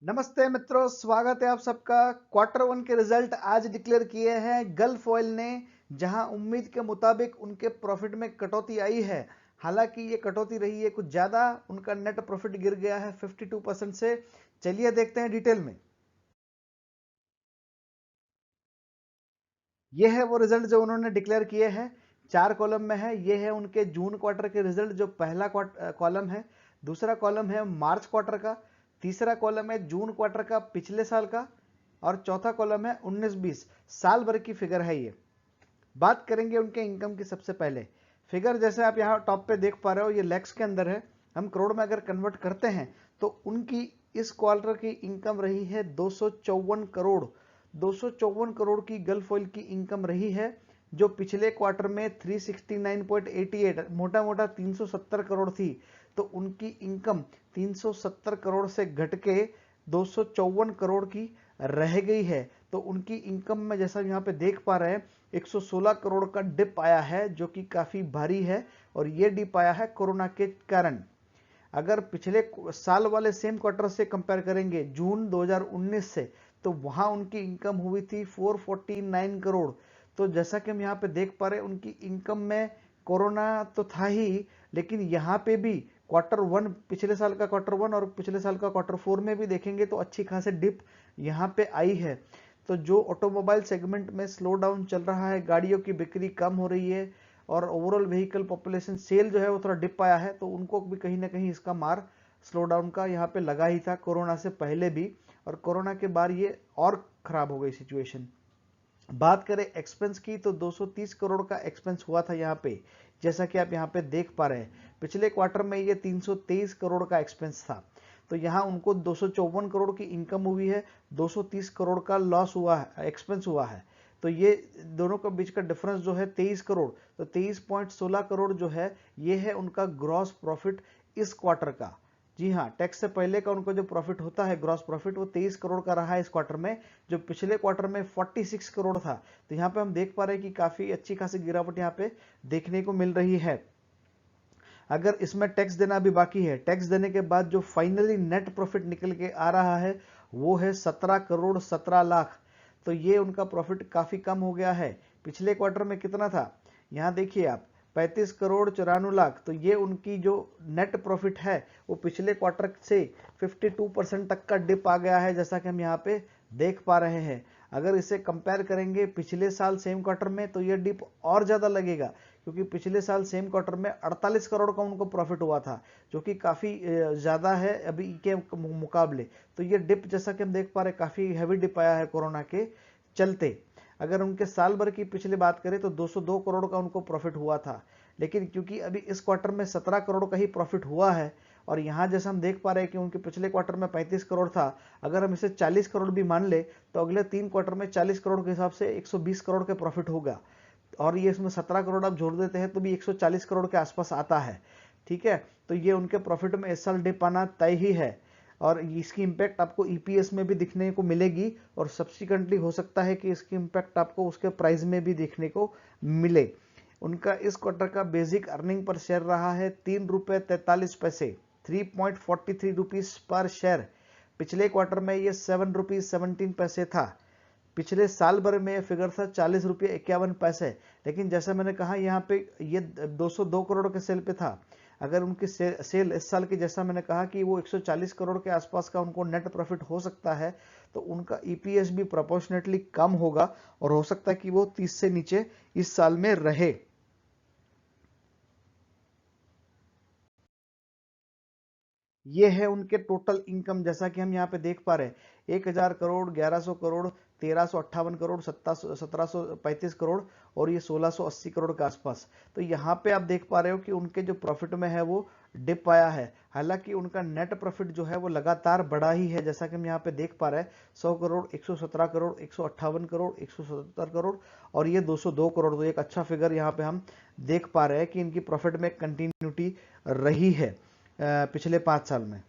नमस्ते मित्रों, स्वागत है आप सबका। क्वार्टर वन के रिजल्ट आज डिक्लेयर किए हैं गल्फ ऑयल ने, जहां उम्मीद के मुताबिक उनके प्रॉफिट में कटौती आई है। हालांकि ये कटौती रही है कुछ ज्यादा, उनका नेट प्रॉफिट गिर गया है 52% से। चलिए देखते हैं डिटेल में। ये है वो रिजल्ट जो उन्होंने डिक्लेयर किए हैं। 4 कॉलम में है। ये है उनके जून क्वार्टर के रिजल्ट, जो पहला कॉलम है। दूसरा कॉलम है मार्च क्वार्टर का। तीसरा कॉलम है जून क्वार्टर का पिछले साल का। और चौथा कॉलम है 19-20 साल भर की फिगर है ये। बात करेंगे उनके इनकम की। सबसे पहले फिगर जैसे आप यहाँ टॉप पे देख पा रहे हो, ये लैक्स के अंदर है। हम करोड़ में अगर कन्वर्ट करते हैं तो उनकी इस क्वार्टर की इनकम रही है 254 करोड़। 254 करोड़ की गल्फ ऑयल की इनकम रही है, जो पिछले क्वार्टर में 369.88 मोटा मोटा 370 करोड़ थी। तो उनकी इनकम 370 करोड़ से घट के 254 करोड़ की रह गई है। तो उनकी इनकम में जैसा यहाँ पे देख पा रहे हैं 116 करोड़ का डिप आया है, जो कि काफी भारी है। और ये डिप आया है कोरोना के कारण। अगर पिछले साल वाले सेम क्वार्टर से कंपेयर करेंगे जून 2019 से, तो वहां उनकी इनकम हुई थी 449 करोड़। तो जैसा कि हम यहाँ पे देख पा रहे हैं, उनकी इनकम में कोरोना तो था ही, लेकिन यहाँ पे भी क्वार्टर वन, पिछले साल का क्वार्टर वन और पिछले साल का क्वार्टर फोर में भी देखेंगे तो अच्छी खासी डिप यहाँ पे आई है। तो जो ऑटोमोबाइल सेगमेंट में स्लो डाउन चल रहा है, गाड़ियों की बिक्री कम हो रही है और ओवरऑल व्हीकल पॉपुलेशन सेल जो है वो थोड़ा डिप आया है, तो उनको भी कहीं ना कहीं इसका मार स्लो डाउन का यहाँ पे लगा ही था, कोरोना से पहले भी। और कोरोना के बाद ये और खराब हो गई सिचुएशन। बात करें एक्सपेंस की, तो 230 करोड़ का एक्सपेंस हुआ था यहाँ पे, जैसा कि आप यहाँ पे देख पा रहे हैं। पिछले क्वार्टर में ये 323 करोड़ का एक्सपेंस था। तो यहाँ उनको 254 करोड़ की इनकम हुई है, 230 करोड़ का लॉस हुआ है, एक्सपेंस हुआ है। तो ये दोनों के बीच का डिफरेंस जो है 23 करोड़। तो 23.16 करोड़ जो है, ये है उनका ग्रॉस प्रॉफिट इस क्वार्टर का। जी हाँ, टैक्स से पहले का उनको जो प्रॉफिट होता है, ग्रॉस प्रॉफिट, वो 23 करोड़ का रहा है इस क्वार्टर में, जो पिछले क्वार्टर में 46 करोड़ था। तो यहाँ पे हम देख पा रहे हैं कि काफी अच्छी खासी गिरावट यहाँ पे देखने को मिल रही है। अगर इसमें टैक्स देना भी बाकी है, टैक्स देने के बाद जो फाइनली नेट प्रॉफिट निकल के आ रहा है, वो है 17 करोड़ 17 लाख। तो ये उनका प्रॉफिट काफी कम हो गया है। पिछले क्वार्टर में कितना था, यहाँ देखिए आप, 35 करोड़ 94 लाख। तो ये उनकी जो नेट प्रॉफिट है, वो पिछले क्वार्टर से 52% तक का डिप आ गया है, जैसा कि हम यहाँ पे देख पा रहे हैं। अगर इसे कंपेयर करेंगे पिछले साल सेम क्वार्टर में, तो ये डिप और ज्यादा लगेगा, क्योंकि पिछले साल सेम क्वार्टर में 48 करोड़ का उनको प्रॉफिट हुआ था, जो कि काफी ज्यादा है अभी के मुकाबले। तो ये डिप, जैसा कि हम देख पा रहे हैं, काफी हैवी डिप आया है कोरोना के चलते। अगर उनके साल भर की पिछले बात करें तो 202 करोड़ का उनको प्रॉफिट हुआ था, लेकिन क्योंकि अभी इस क्वार्टर में 17 करोड़ का ही प्रॉफिट हुआ है, और यहां जैसा हम देख पा रहे हैं कि उनके पिछले क्वार्टर में 35 करोड़ था। अगर हम इसे 40 करोड़ भी मान ले, तो अगले 3 क्वार्टर में 40 करोड़ के हिसाब से 120 करोड़ के प्रॉफिट होगा। और ये इसमें 17 करोड़ आप जोड़ देते हैं तो भी 140 करोड़ के आसपास आता है। ठीक है, तो ये उनके प्रॉफिट में इस साल डिप आना तय ही है, और इसकी इंपैक्ट आपको ईपीएस में भी दिखने को मिलेगी, और सब्सिक्वेंटली हो सकता है कि इसकी इंपैक्ट आपको उसके प्राइस में भी देखने को मिले। उनका इस क्वार्टर का बेसिक अर्निंग पर शेयर रहा है 3 रुपये 43 पैसे, 3.43 रुपीज पर शेयर। पिछले क्वार्टर में ये 7 रुपीज 17 पैसे था। पिछले साल भर में फिगर था 40 रुपये 51 पैसे। लेकिन जैसा मैंने कहा, यहाँ पे ये 202 करोड़ के सेल पे था। अगर उनकी सेल इस साल की, जैसा मैंने कहा कि वो 140 करोड़ के आसपास का उनको नेट प्रॉफिट हो सकता है, तो उनका ईपीएस भी प्रोपोर्शनेटली कम होगा, और हो सकता है कि वो 30 से नीचे इस साल में रहे। ये है उनके टोटल इनकम, जैसा कि हम यहाँ पे देख पा रहे हैं, 1000 करोड़, 1100 करोड़, 1358 करोड़, 1735 करोड़, और ये 1680 करोड़ के आसपास। तो यहाँ पे आप देख पा रहे हो कि उनके जो प्रॉफिट में है वो डिप आया है। हालांकि उनका नेट प्रॉफिट जो है वो लगातार बढ़ा ही है, जैसा कि हम यहाँ पे देख पा रहे हैं, 100 करोड़, 117 करोड़, 158 करोड़, 177 करोड़, और ये 202 करोड़। तो एक अच्छा फिगर यहाँ पे हम देख पा रहे हैं कि इनकी प्रॉफिट में कंटिन्यूटी रही है पिछले 5 साल में।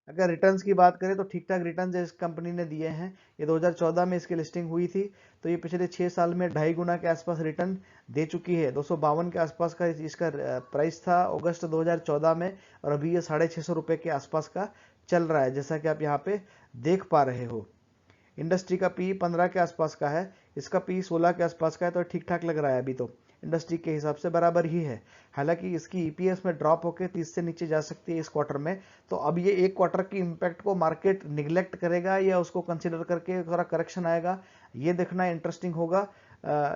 अगर रिटर्न्स की बात करें तो ठीक ठाक रिटर्न्स इस कंपनी ने दिए हैं। ये 2014 में इसकी लिस्टिंग हुई थी, तो ये पिछले 6 साल में 2.5 गुना के आसपास रिटर्न दे चुकी है। 252 के आसपास का इसका प्राइस था अगस्त 2014 में, और अभी ये 650 रुपए के आसपास का चल रहा है, जैसा कि आप यहाँ पे देख पा रहे हो। इंडस्ट्री का पी 15 के आसपास का है, इसका पी 16 के आसपास का है, तो ठीक ठाक लग रहा है अभी तो, इंडस्ट्री के हिसाब से बराबर ही है। हालांकि इसकी ईपीएस में ड्रॉप होकर 30 से नीचे जा सकती है इस क्वार्टर में, तो अब ये एक क्वार्टर की इंपैक्ट को मार्केट निगलेक्ट करेगा या उसको कंसिडर करके थोड़ा करेक्शन आएगा, ये देखना इंटरेस्टिंग होगा।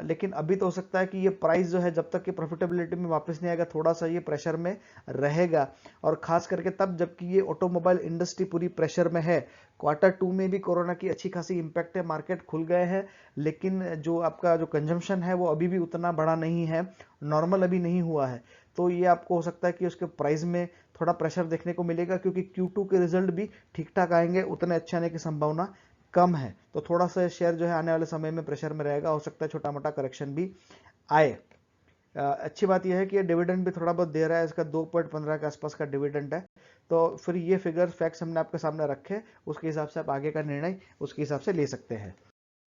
लेकिन अभी तो हो सकता है कि ये प्राइस जो है जब तक कि प्रॉफिटेबिलिटी में वापस नहीं आएगा, थोड़ा सा ये प्रेशर में रहेगा, और खास करके तब जबकि ये ऑटोमोबाइल इंडस्ट्री पूरी प्रेशर में है। क्वार्टर 2 में भी कोरोना की अच्छी खासी इंपैक्ट है, मार्केट खुल गए हैं, लेकिन जो आपका जो कंजम्पशन है वो अभी भी उतना बड़ा नहीं है, नॉर्मल अभी नहीं हुआ है। तो ये आपको हो सकता है कि उसके प्राइस में थोड़ा प्रेशर देखने को मिलेगा, क्योंकि Q2 के रिजल्ट भी ठीक ठाक आएंगे, उतने अच्छे आने की संभावना कम है। तो थोड़ा सा शेयर जो है आने वाले समय में प्रेशर में रहेगा, हो सकता है छोटा मोटा करेक्शन भी आए। अच्छी बात यह है कि ये डिविडेंड भी थोड़ा बहुत दे रहा है, इसका 2.15 के आसपास का डिविडेंड है। तो फिर ये फिगर फैक्ट्स हमने आपके सामने रखे, उसके हिसाब से आप आगे का निर्णय उसके हिसाब से ले सकते हैं।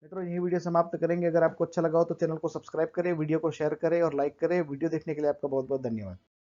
मित्रों, यही वीडियो समाप्त करेंगे। अगर आपको अच्छा लगा हो तो चैनल को सब्सक्राइब करें, वीडियो को शेयर करें और लाइक करें। वीडियो देखने के लिए आपका बहुत बहुत धन्यवाद।